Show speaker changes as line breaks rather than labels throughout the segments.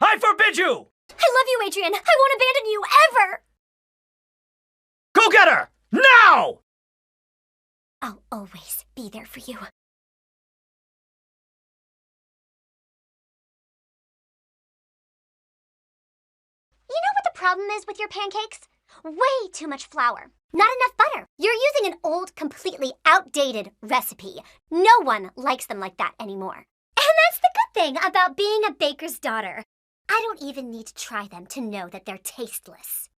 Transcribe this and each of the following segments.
I forbid you!
I love you, Adrian. I won't abandon you, ever!
Go get her! Now!
I'll always be there for you. You know what the problem is with your pancakes? Way too much flour. Not enough butter. You're using an old, completely outdated recipe. No one likes them like that anymore. And that's the good thing about being a baker's daughter. I don't even need to try them to know that they're tasteless.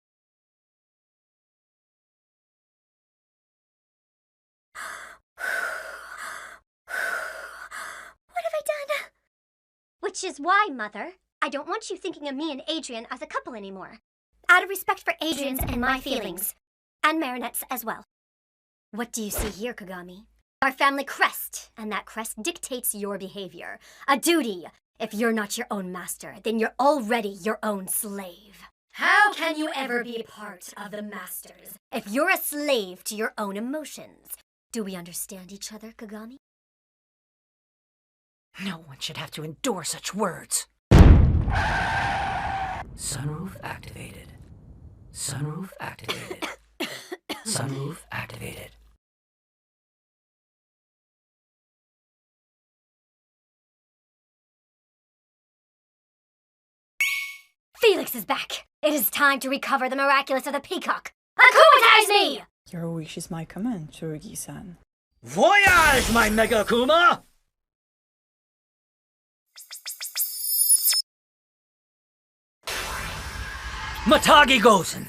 What have I done? Which is why, Mother, I don't want you thinking of me and Adrian as a couple anymore. Out of respect for Adrian's and my feelings. And Marinette's as well. What do you see here, Kagami? Our family crest, and that crest dictates your behavior. A duty. If you're not your own master, then you're already your own slave. How can you ever be part of the masters if you're a slave to your own emotions? Do we understand each other, Kagami?
No one should have to endure such words. Sunroof activated. Sunroof activated. Sunroof activated.
Felix is back! It is time to recover the Miraculous of the Peacock! Akumatize me!
Your wish is my command, Tsurugi-san.
Voyage, my Mega Kuma! Matagi Gozen!